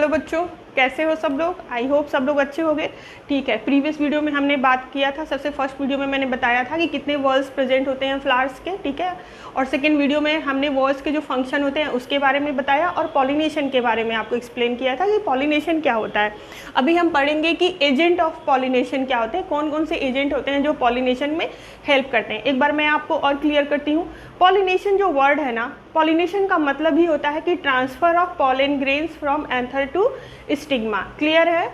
Hello बच्चों, कैसे हो सब लोग। आई होप सब लोग अच्छे होंगे। ठीक है, प्रीवियस वीडियो में हमने बात किया था, सबसे फर्स्ट वीडियो में मैंने बताया था कि कितने वर्ड्स प्रेजेंट होते हैं फ्लावर्स के, ठीक है। और सेकंड वीडियो में हमने वर्ड्स के जो फंक्शन होते हैं उसके बारे में बताया और पॉलिनेशन के बारे में आपको एक्सप्लेन किया था कि पॉलिनेशन क्या होता है। अभी हम पढ़ेंगे कि एजेंट ऑफ पॉलिनेशन क्या होते हैं, कौन कौन से एजेंट होते हैं जो पॉलिनेशन में हेल्प करते हैं। एक बार मैं आपको और क्लियर करती हूँ। पॉलिनेशन जो वर्ड है ना, पॉलिनेशन का मतलब ही होता है कि transfer of pollen grains from anther to stigma. Clear है,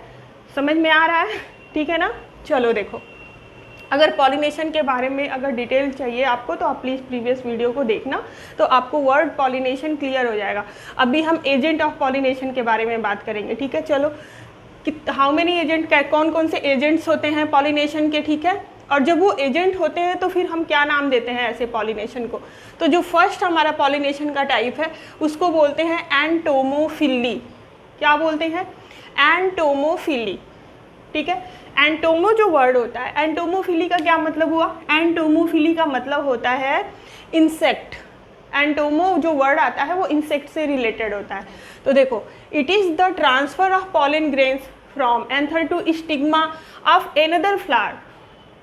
समझ में आ रहा है, ठीक है ना। चलो देखो, अगर पॉलिनेशन के बारे में अगर डिटेल चाहिए आपको तो आप प्लीज़ प्रीवियस वीडियो को देखना, तो आपको वर्ड पॉलिनेशन क्लियर हो जाएगा। अभी हम एजेंट ऑफ पॉलिनेशन के बारे में बात करेंगे, ठीक है। चलो, हाउ मेनी एजेंट, कौन कौन से एजेंट्स होते हैं पॉलिनेशन के, ठीक है। और जब वो एजेंट होते हैं तो फिर हम क्या नाम देते हैं ऐसे पॉलिनेशन को। तो जो फर्स्ट हमारा पॉलिनेशन का टाइप है उसको बोलते हैं एंटोमोफिली। क्या बोलते हैं? एंटोमोफिली, ठीक है। एंटोमो जो वर्ड होता है, एंटोमोफिली का क्या मतलब हुआ? एंटोमोफिली का मतलब होता है इंसेक्ट। एंटोमो जो वर्ड आता है वो इंसेक्ट से रिलेटेड होता है। तो देखो, it is the transfer of pollen grains from anther to stigma of another flower.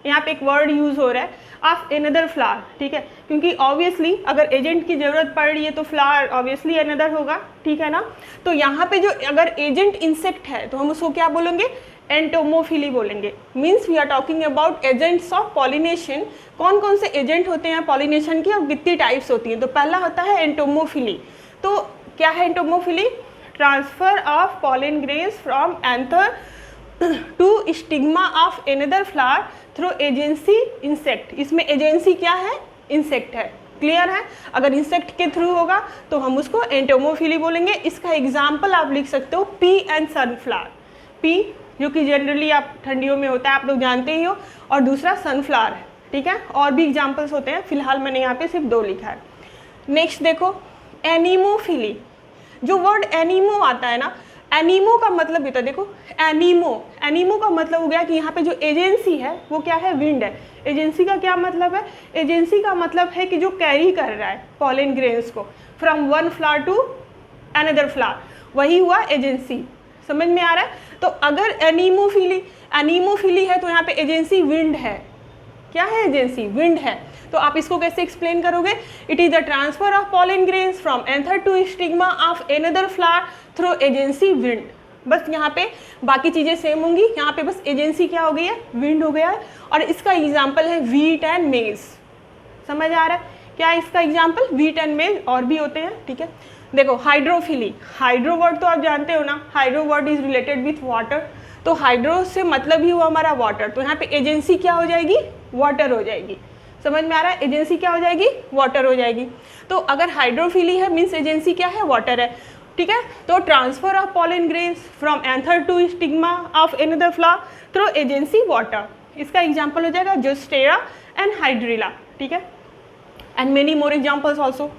यहाँ पे एक वर्ड यूज़ हो रहा है ऑफ एनदर फ्लावर, ठीक है, क्योंकि ऑब्वियसली अगर एजेंट की ज़रूरत पड़ रही है तो फ्लावर ऑब्वियसली एनदर होगा, ठीक है ना। तो यहाँ पे जो अगर एजेंट इंसेक्ट है तो हम उसको क्या बोलेंगे? एंटोमोफिली बोलेंगे। Means we are talking about agents of pollination. कौन कौन से एजेंट होते हैं पॉलिनेशन की और कितनी टाइप्स होती हैं। तो पहला होता है एंटोमोफिली। तो क्या है entomophily? Transfer of pollen grains from anther to stigma of another flower through agency insect. इसमें एजेंसी क्या है? इंसेक्ट है। क्लियर है? अगर इंसेक्ट के थ्रू होगा तो हम उसको एंटोमोफिली बोलेंगे। इसका एग्जाम्पल आप लिख सकते हो पी एंड सनफ्लावर। पी जो कि जनरली आप ठंडियों में होता है, आप लोग जानते ही हो, और दूसरा सनफ्लावर है, ठीक है। और भी एग्जाम्पल्स होते हैं, फिलहाल मैंने यहाँ पे सिर्फ 2 लिखा है। नेक्स्ट देखो, एनीमोफिली। जो वर्ड एनीमो आता है ना, एनीमो का मतलब होता है, देखो एनीमो का मतलब हो गया कि यहाँ पे जो एजेंसी है वो क्या है? विंड है। एजेंसी का क्या मतलब है? एजेंसी का मतलब है कि जो कैरी कर रहा है पॉलन ग्रेन्स को from one flower to another flower, वही हुआ एजेंसी। समझ में आ रहा है? तो अगर एनीमोफिली है तो यहाँ पे एजेंसी विंड है। क्या है? एजेंसी विंड है। तो आप इसको कैसे एक्सप्लेन करोगे? It is the transfer of pollen grains from anther to stigma of another flower through agency wind. बस यहाँ पे बाकी चीज़ें सेम होंगी, यहाँ पे बस एजेंसी क्या हो गई है? विंड हो गया है। और इसका एग्जाम्पल है व्हीट एंड मेज। समझ आ रहा है? क्या है इसका एग्जाम्पल? व्हीट एंड मेज। और भी होते हैं, ठीक है। देखो, हाइड्रोफिली। हाइड्रो वर्ड तो आप जानते हो ना, hydro word is related with water. तो हाइड्रो से मतलब ही हुआ हमारा वाटर। तो यहाँ पे एजेंसी क्या हो जाएगी? वाटर हो जाएगी। समझ में आ रहा है? एजेंसी क्या हो जाएगी? वाटर हो जाएगी। तो अगर हाइड्रोफिली है मीन्स एजेंसी क्या है? वाटर है, ठीक है। तो transfer of pollen grains from anther to stigma of another flower through agency water. इसका एग्जाम्पल हो जाएगा जोस्टेरा एंड हाइड्रिला, ठीक है। And many more examples also.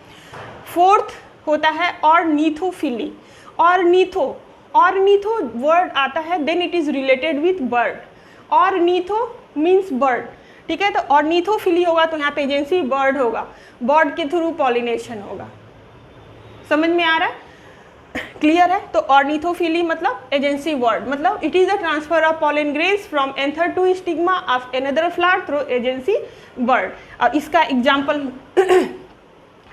Fourth होता है ऑर्निथोफिली। ऑर्निथो वर्ड आता है, then it is related with bird. Ornitho means bird, ठीक है। तो ऑर्निथोफिली होगा तो यहाँ पे एजेंसी बर्ड होगा, बर्ड के थ्रू पॉलिनेशन होगा। समझ में आ रहा है? क्लियर है? तो ऑर्निथोफिली मतलब एजेंसी वर्ड, मतलब it is the transfer of pollen grains from anther to stigma of another flower through agency bird. और इसका एग्जाम्पल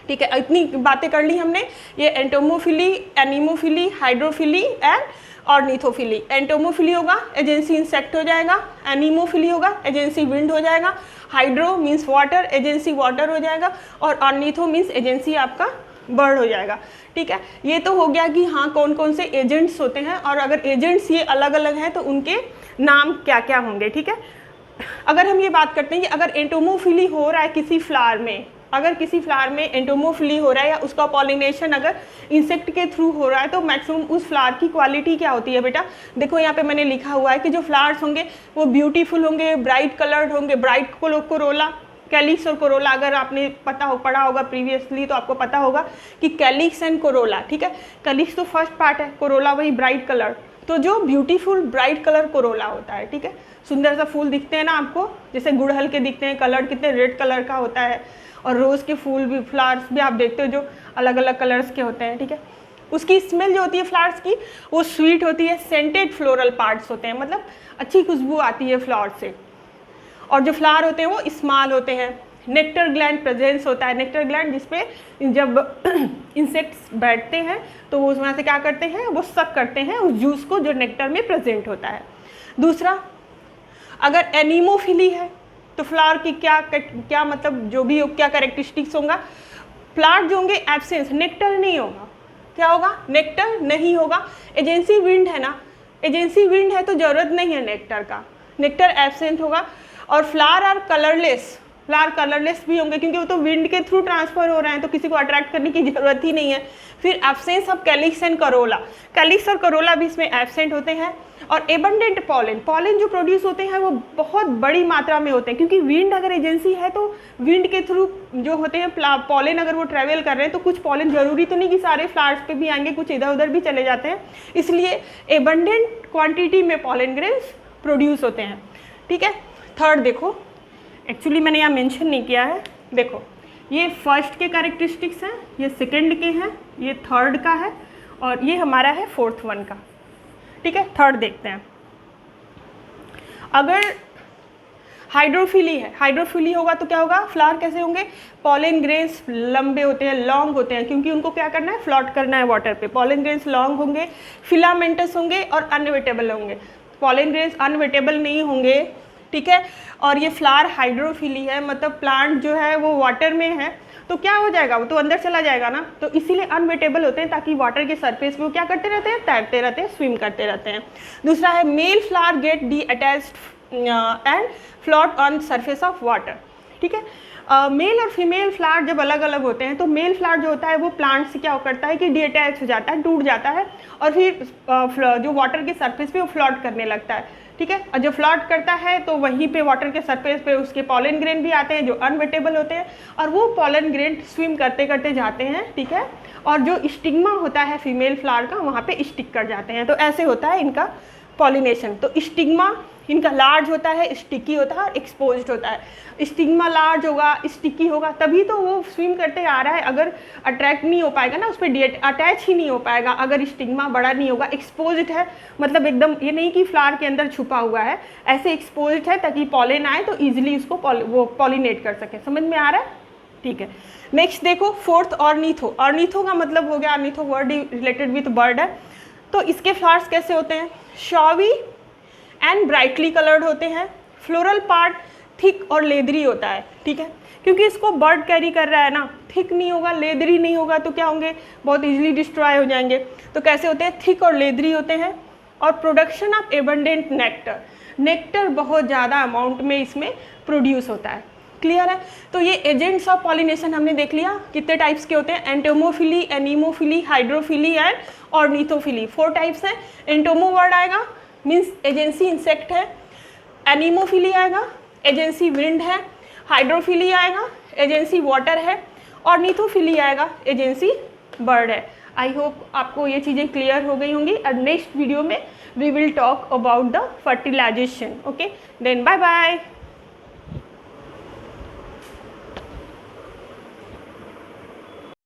ठीक है, इतनी बातें कर ली हमने। ये entomophily, anemophily, hydrophily and ornithophily. Entomophily होगा एजेंसी इंसेक्ट हो जाएगा, एनीमोफिली होगा एजेंसी विंड हो जाएगा, hydro means water, agency water हो जाएगा, और ऑर्निथो मीन्स एजेंसी आपका बर्ड हो जाएगा, ठीक है। ये तो हो गया कि हाँ कौन कौन से एजेंट्स होते हैं, और अगर एजेंट्स ये अलग अलग हैं तो उनके नाम क्या क्या होंगे, ठीक है। अगर हम ये बात करते हैं कि अगर एंटोमोफिली हो रहा है किसी फ्लावर में, अगर किसी फ्लावर में एंटोमोफिली हो रहा है या उसका पॉलिनेशन अगर इंसेक्ट के थ्रू हो रहा है तो मैक्सिमम उस फ्लावर की क्वालिटी क्या होती है बेटा? देखो यहाँ पे मैंने लिखा हुआ है कि जो फ्लावर्स होंगे वो ब्यूटीफुल होंगे, ब्राइट कलर्ड होंगे, ब्राइट कोरोला, कैलिक्स और कोरोला। अगर आपने पढ़ा होगा प्रीवियसली तो आपको पता होगा कि कैलिक्स एंड कोरोला, ठीक है। कैलिक्स तो फर्स्ट पार्ट है, कोरोला वही ब्राइट कलर। तो जो ब्यूटीफुल ब्राइट कलर कोरोला होता है, ठीक है, सुंदर सा फूल दिखते हैं ना आपको, जैसे गुड़हल के दिखते हैं, कलर कितने रेड कलर का होता है, और रोज़ के फूल भी, फ्लावर्स भी आप देखते हो जो अलग अलग कलर्स के होते हैं, ठीक है। उसकी स्मेल जो होती है फ्लावर्स की वो स्वीट होती है, सेंटेड फ्लोरल पार्ट्स होते हैं, मतलब अच्छी खुशबू आती है फ्लावर से। और जो फ्लावर होते हैं वो स्मॉल होते हैं। नेक्टर ग्लैंड प्रेजेंस होता है, नेक्टर ग्लैंड जिसपे जब इंसेक्ट्स बैठते हैं तो वो उसमें से क्या करते हैं, वो सक करते हैं उस जूस को जो नेक्टर में प्रेजेंट होता है। दूसरा, अगर एनीमोफिली है तो फ्लावर की क्या मतलब जो भी क्या कैरेक्टरिस्टिक्स होगा, फ्लावर जो होंगे एब्सेंस, नेक्टर नहीं होगा। क्या होगा, नेक्टर नहीं होगा। एजेंसी विंड है ना, एजेंसी विंड है तो ज़रूरत नहीं है नेक्टर का, नेक्टर एब्सेंट होगा। और flower are colourless, flower colourless भी होंगे क्योंकि वो तो विंड के थ्रू ट्रांसफर हो रहे हैं तो किसी को अट्रैक्ट करने की ज़रूरत ही नहीं है। फिर absence of calyx and Corolla, calyx और करोला भी इसमें एब्सेंट होते हैं। और एबंडेंट पॉलन, पॉलन जो प्रोड्यूस होते हैं वो बहुत बड़ी मात्रा में होते हैं क्योंकि विंड अगर एजेंसी है तो विंड के थ्रू जो होते हैं पॉलन अगर वो ट्रेवल कर रहे हैं तो कुछ पॉलन जरूरी तो नहीं कि सारे फ्लावर्स पे भी आएंगे, कुछ इधर उधर भी चले जाते हैं, इसलिए एबंडेंट क्वांटिटी में पॉलन ग्रेन्स प्रोड्यूस होते हैं। ठीक है। थर्ड देखो, एक्चुअली मैंने यहाँ मेंशन नहीं किया है, देखो ये फर्स्ट के कैरेक्टरिस्टिक्स हैं, ये सेकंड के हैं, ये थर्ड का है और ये हमारा है फोर्थ वन का। ठीक है। थर्ड देखते हैं। अगर हाइड्रोफिली है, हाइड्रोफिली होगा तो क्या होगा, फ्लावर कैसे होंगे, पॉलन ग्रेन्स लंबे होते हैं, लॉन्ग होते हैं क्योंकि उनको क्या करना है, फ्लॉट करना है वाटर पे। पॉलन ग्रेन्स लॉन्ग होंगे, फिलामेंटस होंगे और अनवेटेबल होंगे। पॉलन ग्रेन्स अनवेटेबल नहीं होंगे। ठीक है। और ये फ्लावर हाइड्रोफिली है, मतलब प्लांट जो है वो वाटर में है तो क्या हो जाएगा, वो तो अंदर चला जाएगा ना, तो इसीलिए अनवेटेबल होते हैं ताकि वाटर के सरफेस पे वो क्या करते रहते हैं, तैरते रहते हैं, स्विम करते रहते हैं। दूसरा है male flower get detached and float on surface of water. ठीक है। मेल और फीमेल फ्लावर जब अलग अलग होते हैं तो मेल फ्लावर जो होता है वो प्लांट से क्या करता है कि डीअटैच हो जाता है, टूट जाता है और फिर जो वाटर के सरफेस पे वो फ्लॉट करने लगता है। ठीक है। और जो फ्लॉट करता है तो वहीं पे वाटर के सरफेस पे उसके पॉलन ग्रेन भी आते हैं जो अनवेटेबल होते हैं और वो पॉलन ग्रेन स्विम करते करते जाते हैं। ठीक है। और जो स्टिग्मा होता है फीमेल फ्लावर का वहाँ पे स्टिक कर जाते हैं, तो ऐसे होता है इनका पॉलिनेशन। तो स्टिग्मा इनका लार्ज होता है, स्टिकी होता है और एक्सपोज्ड होता है। स्टिग्मा लार्ज होगा, स्टिकी होगा, तभी तो वो स्विम करते आ रहा है। अगर अट्रैक्ट नहीं हो पाएगा ना, उस पर अटैच ही नहीं हो पाएगा अगर स्टिग्मा बड़ा नहीं होगा। एक्सपोज्ड है मतलब एकदम ये नहीं कि फ्लावर के अंदर छुपा हुआ है, ऐसे एक्सपोज्ड है ताकि पॉलन आए तो ईजिली उसको वो पॉलिनेट कर सके। समझ में आ रहा है? ठीक है। नेक्स्ट देखो फोर्थ, ऑर्निथो। ऑर्निथो का मतलब हो गया, ornitho word related with bird है। तो इसके फ्लावर्स कैसे होते हैं, शॉवी एंड ब्राइटली कलर्ड होते हैं। फ्लोरल पार्ट थिक और लेदरी होता है। ठीक है। क्योंकि इसको बर्ड कैरी कर रहा है ना, थिक नहीं होगा, लेदरी नहीं होगा तो क्या होंगे, बहुत इजीली डिस्ट्रॉय हो जाएंगे। तो कैसे होते हैं, थिक और लेदरी होते हैं। और production of abundant nectar, nectar बहुत ज़्यादा अमाउंट में इसमें प्रोड्यूस होता है। क्लियर है? तो ये एजेंट्स ऑफ पॉलिनेशन हमने देख लिया कितने टाइप्स के होते हैं, entomophily, anemophily, hydrophily and ornithophily. 4 types हैं। एंटोमो वर्ड आएगा मीन्स एजेंसी इंसेक्ट है, एनीमोफिली आएगा एजेंसी विंड है, हाइड्रोफिली आएगा एजेंसी वाटर है, ऑर्निथोफिली आएगा एजेंसी बर्ड है। आई होप आपको ये चीज़ें क्लियर हो गई होंगी। और नेक्स्ट वीडियो में we will talk about the fertilization. Okay, then bye bye.